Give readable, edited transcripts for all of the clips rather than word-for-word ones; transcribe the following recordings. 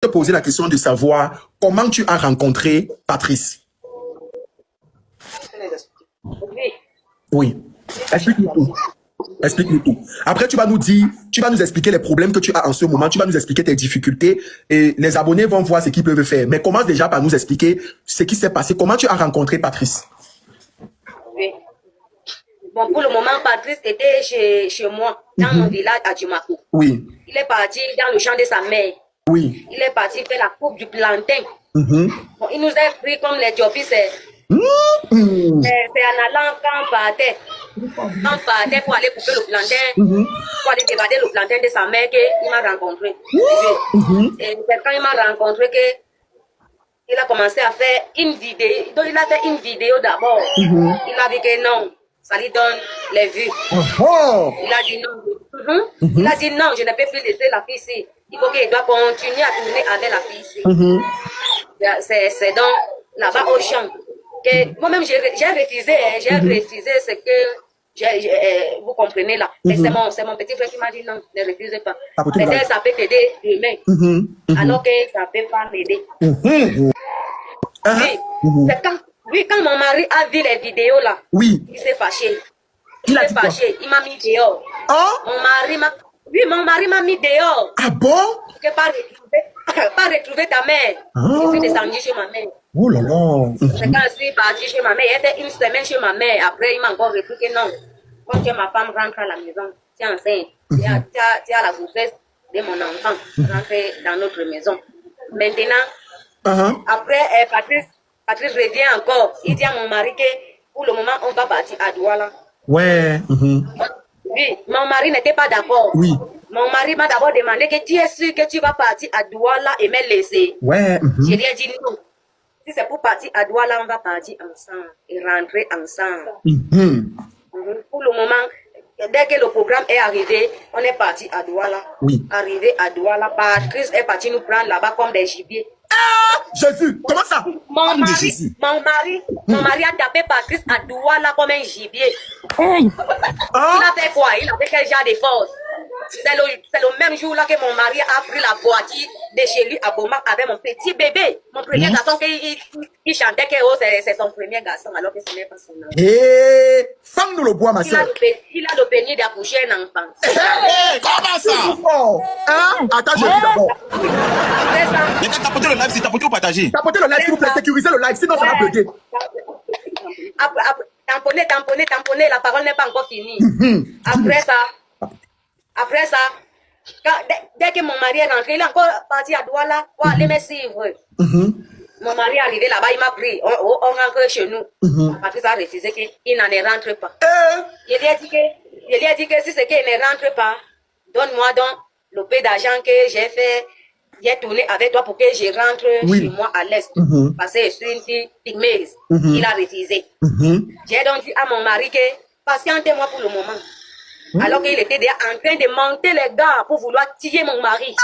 te poser la question de savoir comment tu as rencontré Patrice. Oui. Oui. Explique-nous tout. Explique-nous tout. Après, tu vas nous expliquer les problèmes que tu as en ce moment, tu vas nous expliquer tes difficultés et les abonnés vont voir ce qu'ils peuvent faire. Mais commence déjà par nous expliquer ce qui s'est passé. Comment tu as rencontré Patrice? Oui. Bon, pour le moment, Patrice était chez moi, dans mon village à Djumako. Oui. Il est parti dans le champ de sa mère. Oui. Il est parti faire la coupe du plantain. Mm-hmm. Bon, il nous a pris comme les jobis, c'est Mm-hmm. en allant quand on partait. Quand on partait pour aller couper le plantain, pour aller déballer le plantain de sa mère qu'il m'a rencontré. Et c'est quand il m'a rencontré qu'il a commencé à faire une vidéo. Donc il a fait une vidéo d'abord. Il a dit que non, ça lui donne les vues. Il a dit non. Il a dit non, je ne peux plus laisser la fille ici. Il faut qu'il doit continuer à tourner avec la fille ici. C'est donc là-bas au champ. Moi-même, j'ai refusé, ce que vous comprenez là. Mais c'est mon petit frère qui m'a dit non, ne refusez pas. Peut-être ça peut t'aider demain, alors que ça ne peut pas m'aider. Oui, quand mon mari a vu les vidéos là, il s'est fâché. Il m'a mis dehors. Mon mari m'a mis dehors. Ah bon? Que pas retrouver ta mère. Je suis descendu chez ma mère. Oh là là. C'est quand je suis partie chez ma mère, il était une semaine chez ma mère. Après, il m'a encore repris que non. Quand ma femme rentre à la maison, tu es enceinte. Tu as la grossesse de mon enfant. Rentre dans notre maison. Maintenant, après, Patrice revient encore. Il dit à mon mari que pour le moment, on va partir à Douala. Ouais. Oui, mon mari n'était pas d'accord. Oui. Mon mari m'a d'abord demandé que tu es sûr que tu vas partir à Douala et me laisser. Ouais. Je lui ai dit non. Si c'est pour partir à Douala, on va partir ensemble et rentrer ensemble. Pour le moment, dès que le programme est arrivé, on est parti à Douala. Oui. Arrivé à Douala, Patrice est parti nous prendre là-bas comme des gibiers. Ah, Jésus, comment ça? Mon mari a tapé Patrice à Douala comme un gibier. Il a fait quoi? Il a fait quel genre de force? C'est le même jour là que mon mari a pris la voiture de chez lui à Boma avec mon petit bébé. Mon premier garçon qui chantait que c'est son premier garçon alors que ce n'est pas son enfant. Hé, femme nous le bois, ma soeur. Il a le permis d'accoucher un enfant. Comment ça? Oh, hein? Attends, je dis d'abord. Tapoter le live, c'est tapoter ou partager? Tapoter le live, s'il vous plaît, sécurisez le live, sinon ça va bugger. Tamponner, la parole n'est pas encore finie. Après ça, dès que mon mari est rentré, il est encore parti à Douala pour aller me suivre. Mon mari est arrivé là-bas, il m'a pris. On rentre chez nous. Patrice a refusé qu'il n'en rentre pas. Je lui ai dit que si c'est qu'il ne rentre pas, donne-moi donc le peu d'argent que j'ai fait. J'ai tourné avec toi pour que je rentre chez moi à l'est. Parce que je suis une fille pygmée. Il a refusé. J'ai donc dit à mon mari que patientez-moi pour le moment. Alors qu'il était déjà en train de monter les gars pour vouloir tuer mon mari.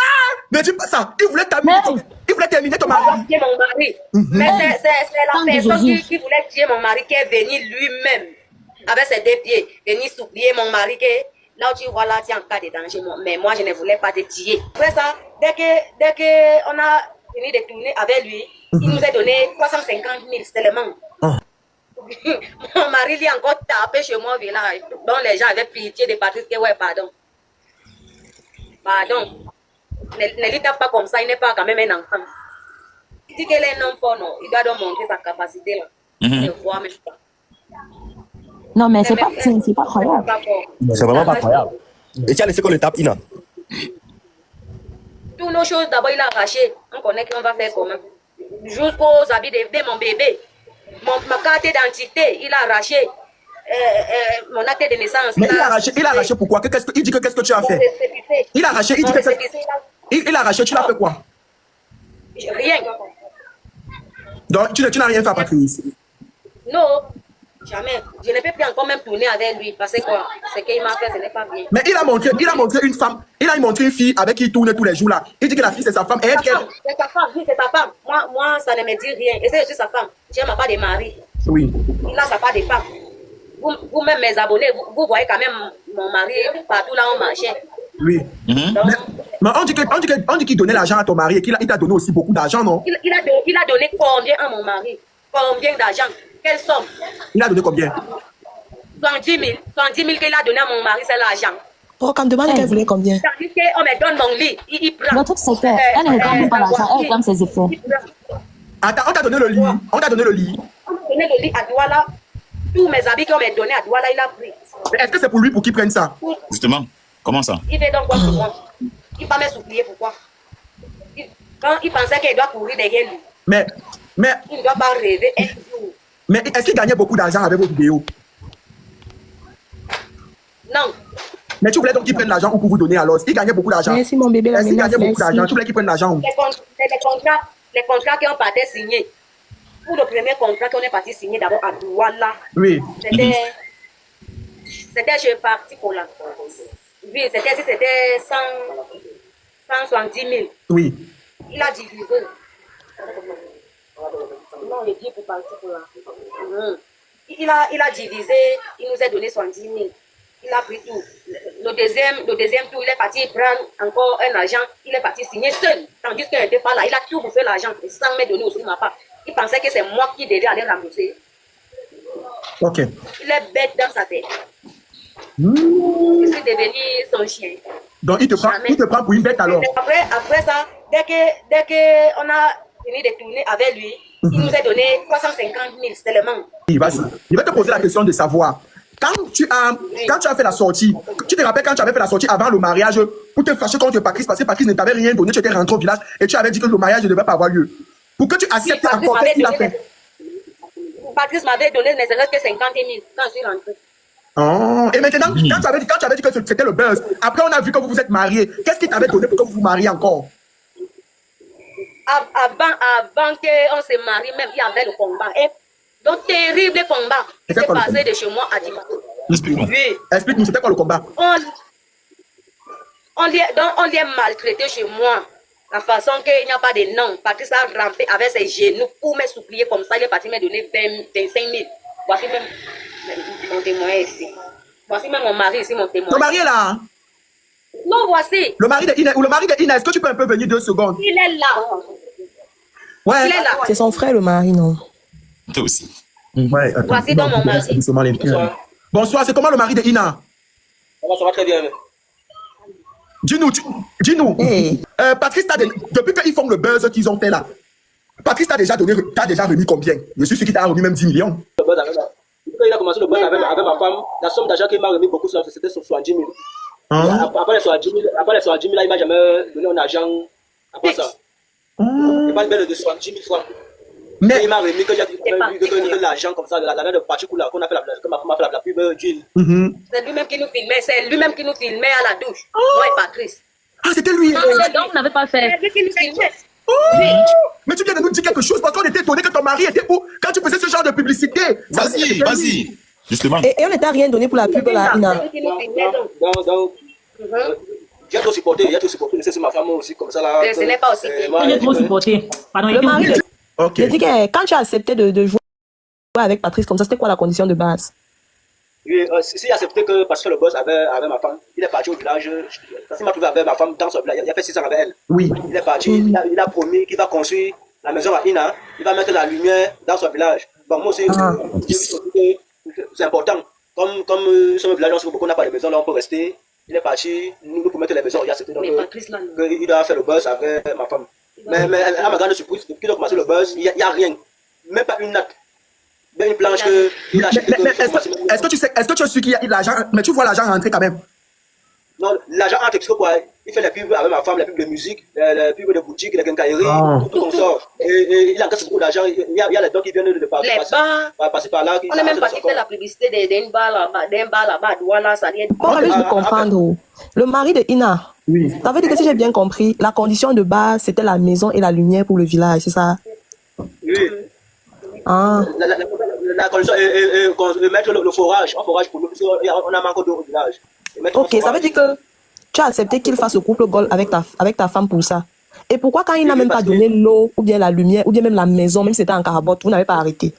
Ne dis pas ça. Il voulait terminer ton mari. Tuer mon mari. Mais c'est la personne qui voulait tuer mon mari qui est venu lui-même avec ses deux pieds, venir supplier mon mari que là où tu vois là, tu es en cas de danger. Mais moi, je ne voulais pas te tuer. Après ça, dès que on a fini de tourner avec lui, il nous a donné 350 000 seulement. Mon mari lui a encore tapé chez moi au village. Donc les gens avaient pitié de Patrice que ouais, pardon. Ne lui tape pas comme ça, il n'est pas quand même un enfant. Il dit qu'il est un homme fort, non. Il doit donc montrer sa capacité là. Je vois même pas. Non, mais c'est pas croyable. C'est vraiment pas croyable. Et tu as laissé qu'on le tape, Ina? Toutes nos choses, d'abord, il a arraché. On connaît qu'on va faire comment. Jusqu'aux habits de mon bébé. Ma carte d'identité, il a arraché. Mon acte de naissance. Mais il a arraché pourquoi? Il dit que qu'est-ce que tu as fait? Il a arraché, il dit que il a arraché, tu l'as fait quoi? Rien. Donc tu n'as rien fait à Patrice? Non, jamais. Je ne peux plus encore même tourner avec lui. Parce que quoi? Ce qu'il m'a fait, ce n'est pas bien. Mais il a montré une femme, il a montré une fille avec qui il tourne tous les jours là. Il dit que la fille c'est sa femme. C'est sa femme, oui, c'est sa femme. Moi, ça ne me dit rien. Et c'est je suis sa femme. Je n'ai pas de mari. Oui. Il a sa part de femme. Vous-même, mes abonnés, vous voyez quand même mon mari partout là où on marchait. Oui. Donc, Mais on dit qu'il donnait l'argent à ton mari et qu'il t'a donné aussi beaucoup d'argent, non? il a donné combien à mon mari? Combien d'argent? Quelle somme? Il a donné combien? 70 000. 70 000 qu'il a donné à mon mari, c'est l'argent. Oh, quand me demande qu'elle voulait combien? Tandis qu'on me donne mon lit, il prend. Le truc, c'est qu'elle ne réclame même pas l'argent, elle réclame ses effets. Attends, on t'a donné le lit. On t'a donné le lit. On m'a donné le lit à Douala. Tous mes habits qu'on m'a donné à Douala, il a pris. Mais est-ce que c'est pour lui pour qu'il prenne ça? Justement, comment ça? Il fait donc quoi pour moi? Il va me supplier pourquoi? Quand il pensait qu'il doit courir derrière lui, Mais il ne doit pas rêver un jour. Mais est-ce qu'il gagnait beaucoup d'argent avec vos vidéos? Non. Mais tu voulais donc qu'il prenne l'argent pour vous donner alors? Il gagnait beaucoup d'argent. Merci mon bébé, la Est-ce qu'il gagnait beaucoup merci. d'argent? Tu voulais qu'il prenne l'argent? Les contrats qu'on partait signer. Pour le premier contrat qu'on est parti signer d'abord à Douala, Oui. c'était chez Parti pour la. Oui, c'était 170 000. Oui. Il a divisé. Non, il dit pour Parti pour la. Il a divisé, il nous a donné 70 000. Il a pris tout. Le deuxième tour, il est parti prendre encore un argent. Il est parti signer seul. Tandis qu'il n'était pas là, il a tout bouffé l'argent. Sans me donner aussi ma part. Il pensait que c'est moi qui devais aller rembourser. Ok. Il est bête dans sa tête. Je suis devenu son chien. Donc il te prend pour une bête alors? Après ça, dès que on a fini de tourner avec lui, il nous a donné 350 000 seulement. Oui, vas-y. Je vais te poser la question de savoir. Quand tu as fait la sortie, tu te rappelles quand tu avais fait la sortie avant le mariage pour te fâcher contre Patrice parce que Patrice ne t'avait rien donné, tu étais rentré au village et tu avais dit que le mariage ne devait pas avoir lieu. Pour que tu acceptes encore, qu'est-ce qu'il a fait? Patrice m'avait donné ne serait-ce que 50 000 quand je suis rentrée. Oh, et maintenant, quand tu avais dit que c'était le buzz, après on a vu que vous vous êtes mariés, qu'est-ce qu'il t'avait donné pour que vous vous mariez encore? Avant qu'on se marie, même il y avait le combat. Donc, terrible combat qui s'est passé de chez moi à Dimato. Explique-moi. Oui. Explique-nous, c'était quoi le combat? On lui a maltraité chez moi. La façon qu'il n'y a pas de nom. Patrice a rampé avec ses genoux pour me supplier comme ça. Il est parti me donner 25 000. Voici même mon témoin ici. Voici même mon mari ici, mon témoin. Ton mari est là? Non, voici. Le mari de Ina, est-ce que tu peux un peu venir 2 secondes? Il est là. Ouais. Il est là. C'est son frère le mari, non? Toi aussi. Ouais, attends. Voici donc mon mari. Bonsoir, c'est comment le mari de Ina? Ça va très bien. Dis-nous. Hey. Patrice, depuis qu'ils font le buzz qu'ils ont fait là, Patrice t'as déjà remis combien? Je suis sûr qu'il t'a remis même 10 millions. Quand il a commencé le buzz avec ma femme, la somme d'argent qu'il m'a remis beaucoup, c'était 70 000. Après les 70 000, là, il m'a jamais donné un argent après ça. Il m'a donné de 70 000 francs. Mais il m'a remis que j'ai de l'argent comme ça, de la de particulier qu'on a fait que ma femme a fait la pub d'huile. C'est lui-même qui nous filmait, à la douche. Moi et Patrice. ah, c'était lui. Donc, vous n'avez pas fait. C'est lui qui nous filmait. Mais tu viens de nous dire quelque chose parce qu'on était étonné que ton mari était où quand tu faisais ce genre de publicité. Vas-y. Justement. Et on n'était rien donné pour la pub là, Ina. C'est lui qui nous filmait donc. Donc, j'ai trop supporté, c'est ma femme aussi comme ça là. Ce n'est pas aussi bien. J'ai trop supporté. Pardon, Le mari, Ok. j'ai dit que quand tu as accepté de jouer avec Patrice comme ça, c'était quoi la condition de base? Oui, s'il a accepté que parce que le boss avait ma femme, il est parti au village, parce qu'il m'a trouvé avec ma femme dans son village, il a fait 6 ans avec elle. Oui. Il est parti, il a promis qu'il va construire la maison à Ina, il va mettre la lumière dans son village. Bon, moi aussi, c'est important. Comme sur le village, on n'a pas de maison, là on peut rester. Il est parti, nous pour mettre les maisons, il a accepté donc il doit faire le buzz avec ma femme. Mais à ma grande surprise, depuis qu'il a commencé le buzz, il n'y a rien, même pas une natte. Une planche que il a acheté. Est-ce que tu es sûr qu'il y a de l'argent? Mais tu vois l'argent rentrer quand même. Non, l'argent entre, parce que quoi, il fait les pubs avec ma femme, les pubs de musique, les pubs de boutique, les quincailleries, tout comme ça. Et il encaisse beaucoup d'argent. Il y a les dons qui viennent de partout. Passer par là. On est même parti faire la publicité d'un bar là-bas, Douala, ça vient. Bon, juste de comprendre. Le mari de Ina, ça veut dire que si j'ai bien compris, la condition de base, c'était la maison et la lumière pour le village, c'est ça? Oui. Ah. La condition est mettre le forage, pour nous, parce qu'on a manqué d'eau au village. Ok, ça veut dire que tu as accepté qu'il fasse le couple goal avec ta femme pour ça. Et pourquoi quand il n'a même pas donné l'eau, ou bien la lumière, ou bien même la maison, même si c'était en carabotte, vous n'avez pas arrêté?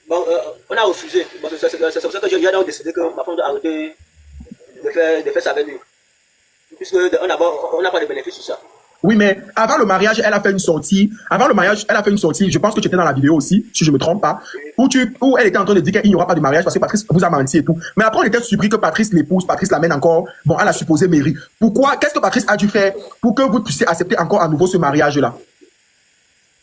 Bon, on a refusé. Bon, c'est pour ça que j'ai décidé que ma femme doit arrêter faire ça avec lui. Puisque on n'a pas de bénéfice sur ça. Oui, mais avant le mariage, elle a fait une sortie. Avant le mariage, elle a fait une sortie. Je pense que tu étais dans la vidéo aussi, si je me trompe pas, où elle était en train de dire qu'il n'y aura pas de mariage parce que Patrice vous a menti et tout. Mais après, on était surpris que Patrice l'épouse, Patrice l'amène encore, bon, à la supposée mairie. Pourquoi? Qu'est-ce que Patrice a dû faire pour que vous puissiez accepter encore à nouveau ce mariage-là?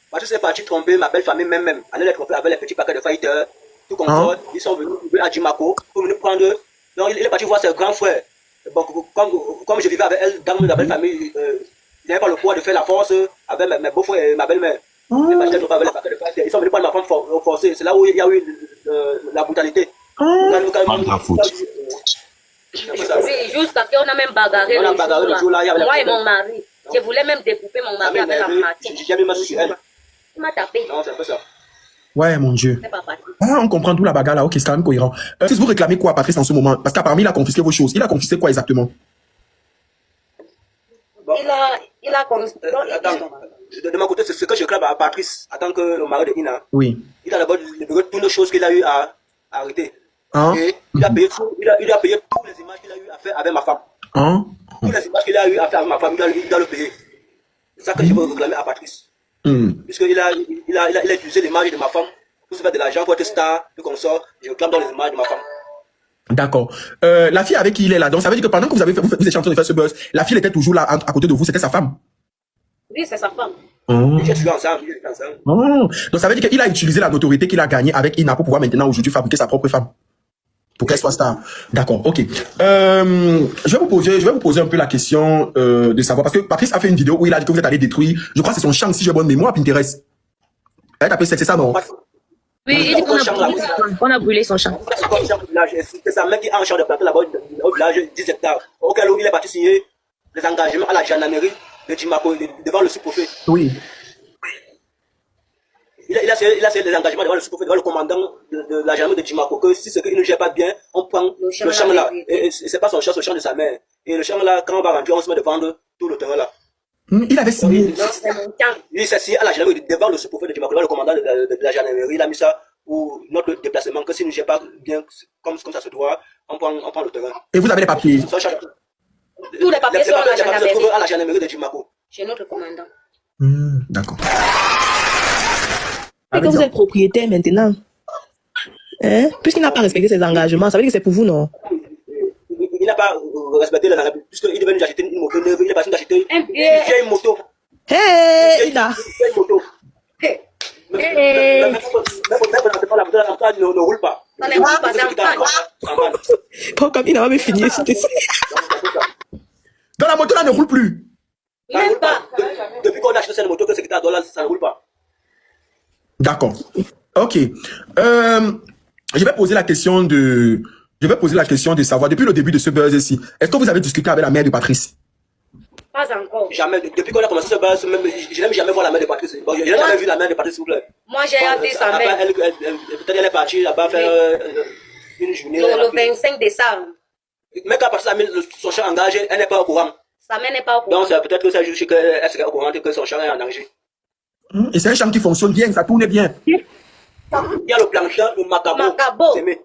Patrice est parti tromper ma belle famille même. Elle est trompée avec les petits paquets de fighters, tout comme ça. Ils sont venus à Djimako pour venir prendre. Donc, il est parti voir ses grands frères. Bon, comme je vivais avec elle dans la belle famille, il n'avait pas le poids de faire la force avec mes beaux-frères et ma belle-mère. Ils sont venus prendre ma femme forcée. C'est là où il y a eu la brutalité. Oui, jusqu'à ce qu'on a même bagarré le jour-là. Moi et mon mari. Je voulais même découper mon mari avec la machine. J'ai mis ma main sur elle. Il m'a tapé. Non, c'est un peu ça. Ouais, mon Dieu. C'est pas facile. Ah, on comprend d'où la bagarre là. Ok, c'est quand même cohérent. Vous réclamez quoi, Patrice, en ce moment? Parce qu'apparemment, il a confisqué vos choses. Il a confisqué quoi exactement? Bon. Il a Attends, de mon côté, c'est ce que je réclame à Patrice, en tant que le mari de Ina. Oui. Il a d'abord libéré toutes les choses qu'il a eu à arrêter. Hein? Et il a payé toutes les images qu'il a eu à faire avec ma femme. Hein? Toutes les images qu'il a eu à faire avec ma femme, il doit le payer. C'est ça que je veux réclamer à Patrice. Puisqu'il a utilisé l'image de ma femme pour se faire de l'argent, pour être star, tout comme ça. Je réclame dans les images de ma femme. D'accord. La fille avec qui il est là, donc ça veut dire que pendant que vous étiez en train de faire ce buzz, la fille était toujours là à côté de vous, c'était sa femme? Oui, c'est sa femme. Je suis ensemble. Donc ça veut dire qu'il a utilisé la notoriété qu'il a gagnée avec Ina pour pouvoir maintenant aujourd'hui fabriquer sa propre femme. Pour qu'elle soit star. D'accord, ok. Je vais vous poser un peu la question de savoir, parce que Patrice a fait une vidéo où il a dit que vous êtes allé détruire, je crois que c'est son champ, si j'ai bonne mémoire, Pinterest. Elle t'a c'est ça, non? Oui, il dit qu'on a brûlé son champ. C'est sa mère qui a un champ de plateau là-bas au village 10 hectares. Auquel il est parti signer les engagements à la gendarmerie de Djimako devant le sous-préfet. Oui. Il a fait des engagements devant le sous-préfet, devant le commandant de la gendarmerie de Djimako, que si ce qu'il ne gère pas bien, on prend le champ là. Et c'est pas son champ, c'est le champ de sa mère. Et le champ là, quand on va rentrer, on se met devant tout le terrain là. Il avait signé. Il s'est assis à la gendarmerie devant le sous-préfet de Djimako, devant le commandant de la gendarmerie. Il a mis ça pour notre déplacement, que s'il ne gère pas bien comme ça se doit, on prend le terrain. Et vous avez les papiers? Tous les papiers sont à la gendarmerie de Djimako. Chez notre commandant. D'accord. Et que vous êtes propriétaire maintenant. Hein? Puisqu'il n'a pas respecté ses engagements, ça veut dire que c'est pour vous, non? Il n'a pas respecté les engagements, puisqu'il devait nous acheter une moto neuve, il est parti nous acheter une vieille moto. Hey, Ina! Une vieille moto. Mais la moto ne roule pas. Ça ne roule pas, c'est en panne. Pas comme il n'a pas fini. Donc la moto là ne roule plus. Même pas. Depuis qu'on a acheté cette moto, que c'est $1, ça ne roule pas. D'accord. Ok. Je vais poser la question de savoir, depuis le début de ce buzz ici, est-ce que vous avez discuté avec la mère de Patrice? Pas encore. Jamais. Depuis qu'on a commencé ce buzz, je n'aime jamais voir la mère de Patrice. Je n'ai jamais vu la mère de Patrice, s'il vous plaît. Moi, j'ai appelé sa mère. Peut-être elle est partie là-bas faire une journée. Le 25 décembre. Mais quand Patrice a mis son champ en danger, elle n'est pas au courant. Sa mère n'est pas au courant. Donc peut-être que c'est juste qu'elle serait au courant que son champ est en danger. Et c'est un champ qui fonctionne bien, ça tourne bien. Il y a le plancher, le macabo. Semé.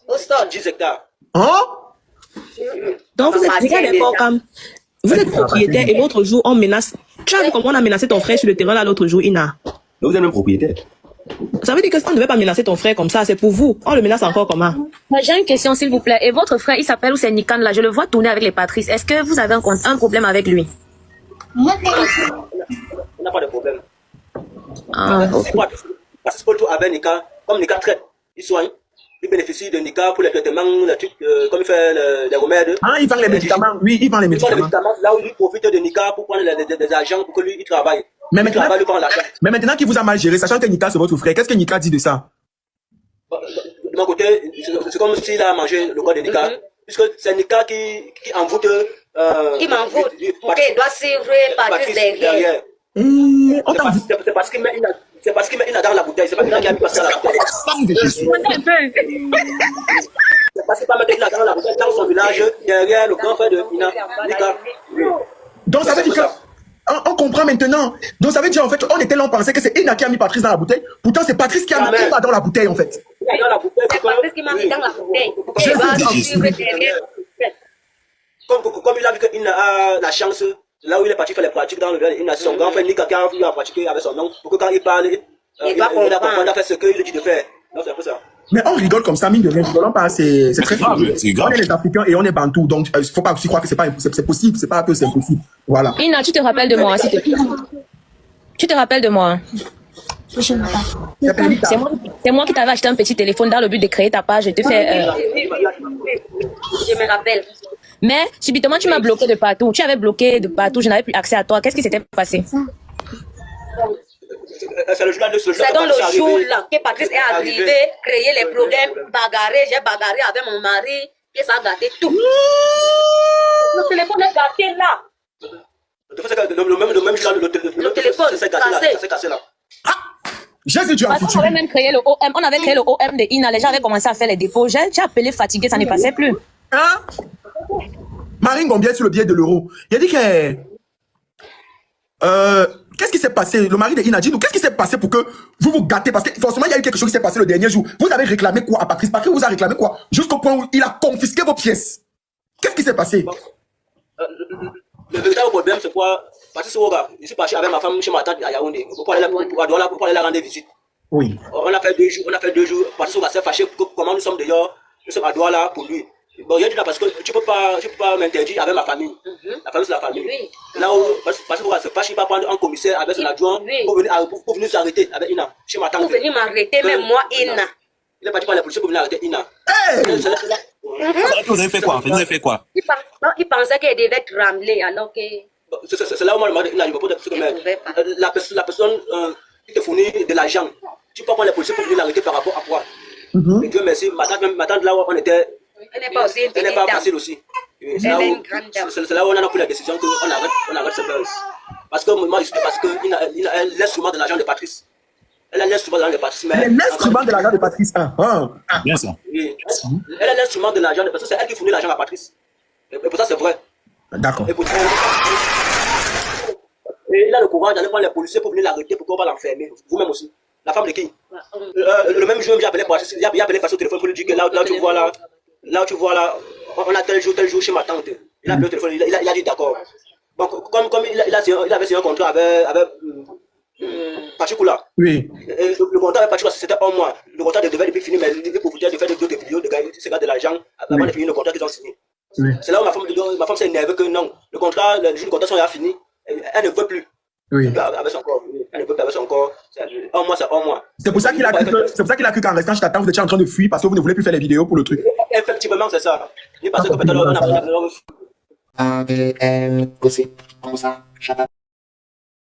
Au sol. 10 hectares. Hein? Donc vous êtes comme... Vous êtes propriétaire et l'autre jour, on menace... Tu as vu comment on a menacé ton frère sur le terrain là l'autre jour, Ina? Vous êtes même propriétaire. Ça veut dire que on ne devait pas menacer ton frère comme ça, c'est pour vous. On le menace encore comment? J'ai une question, s'il vous plaît. Et votre frère, il s'appelle, ou c'est Nikan là? Je le vois tourner avec les Patrice. Est-ce que vous avez un problème avec lui? On n'a pas de problème. Ah, okay. Parce que Paul avec Nika, comme Nika traite, il soigne, il bénéficie de Nika pour les traitements, les trucs, comme il fait les remèdes. Ah, il vend les médicaments, oui, il vend les médicaments. Là où il profite de Nika pour prendre des agents pour que lui, il travaille. Mais maintenant qu'il vous a mal géré, sachant que Nika c'est votre frère, qu'est-ce que Nika dit de ça? De mon côté, c'est comme s'il a mangé le corps de Nika, puisque c'est Nika qui envoûte. Qui m'envoûte. Ok, il doit suivre Patrice derrière. C'est parce qu'il met Ina dans la bouteille. C'est pas Ina qui a mis Patrice dans la bouteille. C'est parce qu'il va mettre Ina dans la bouteille dans son village, derrière le grand frère de Ina. Donc ça veut dire que... On comprend maintenant. Donc ça veut dire en fait, on était là, on pensait que c'est Ina qui a mis Patrice dans la bouteille. Pourtant c'est Patrice qui a mis Ina dans la bouteille en fait. C'est Patrice qui m'a mis dans la bouteille. comme il a vu qu'il a la chance, là où il est parti faire les pratiques dans le village, il a son grand frère Nika qui a pratiqué avec son nom, pour que quand il parle, il a compris à faire ce qu'il dit de faire. Donc c'est un peu ça. Mais on rigole comme ça, mine de rien, rigolons pas, c'est très grave, fou. c'est grave. On est les Africains et on est Bantous, donc faut pas aussi croire que c'est possible, c'est pas que c'est impossible. Voilà. Ina, tu te rappelles de moi, s'il te plaît. Tu te rappelles de moi. C'est moi qui t'avais acheté un petit téléphone dans le but de créer ta page et te faire... Je me rappelle. Mais subitement, tu m'as bloqué de partout. Tu avais bloqué de partout, je n'avais plus accès à toi. Qu'est-ce qui s'était passé? C'est le jour-là de ce jour. C'est dans le jour-là que Patrice est arrivé, créer les problèmes, bagarrer. J'ai bagarré avec mon mari et ça a gâté tout. Le téléphone est gâté là. Le même jour-là, le téléphone s'est cassé là. Jésus Dieu en Parce qu'on avait même créé le OM. On avait créé le OM de Ina. Les gens avaient commencé à faire les dépôts. J'ai appelé fatigué, ça ne passait plus. Hein? Marine Gombier sur le billet de l'euro. Il a dit que... qu'est-ce qui s'est passé? Le mari de Ina, dis-nous, qu'est-ce qui s'est passé pour que vous vous gâtez? Parce que forcément, il y a eu quelque chose qui s'est passé le dernier jour. Vous avez réclamé quoi à Patrice? Patrice vous a réclamé quoi? Jusqu'au point où il a confisqué vos pièces. Qu'est-ce qui s'est passé? Le véritable problème, c'est quoi? Patrice Ouga, je suis parti avec ma femme chez ma tante à Yaoundé pour aller la rendre visite. Oui. On a fait 2 jours. Patrice Ouga s'est fâché pour comment nous sommes dehors. Nous sommes à Douala pour lui. Bon, il a dit là parce que tu peux pas m'interdire avec ma famille. La famille, c'est la famille. Oui. Là où Patrice Ouga se fâche, il va prendre un commissaire avec son adjoint pour venir nous arrêter avec Ina, chez ma tante. Pour venir m'arrêter, même moi, Ina. Il est parti par les policiers pour venir arrêter Ina. Vous avez fait quoi? Vous avez fait quoi? Il pensait qu'elle devait être ramenée alors que... C'est là où moi, le mari de Ina, je me pose que la personne qui te fournit de l'argent, tu peux prendre les policiers pour venir l'arrêter par rapport à quoi? Et Dieu merci, ma tante là où on était, Elle n'est pas aussi elle n'est pas facile aussi. C'est là où on a pris la décision qu'on arrête ce buzz. Parce que moi, parce que elle laisse souvent de l'argent de Patrice. Elle laisse souvent de l'argent de Patrice. Elle est l'instrument de l'argent de Patrice. Bien ça. Oui. Elle est l'instrument de l'argent de Patrice. C'est elle qui fournit l'argent à Patrice. Et pour ça, c'est vrai. D'accord. Et il a le courage d'aller prendre les policiers pour venir l'arrêter pour qu'on va l'enfermer. Vous-même aussi. La femme de qui? Le même jour, j'ai appelé Patrice au téléphone pour lui dire que là tu vois là, on a tel jour chez ma tante. Il a appelé au téléphone, il a dit d'accord. Donc, comme il avait signé un contrat avec Pachikoula. Oui. Et le contrat avec Pachikoula, c'était un mois. Le contrat devait être fini, mais il profiter de faire d'autres vidéos, de gagner de l'argent avant de finir le contrat qu'ils ont signé. Oui. C'est là où ma femme s'est énervée que non, le jour du contrat est fini, elle ne veut plus. Oui. Avec son corps. Elle ne veut plus avec son corps. Un mois, c'est un mois. C'est pour ça qu'il a cru qu'en restant chez ta tante, vous étiez en train de fuir parce que vous ne voulez plus faire les vidéos pour le truc. Effectivement, c'est ça. Parce que peut-être on a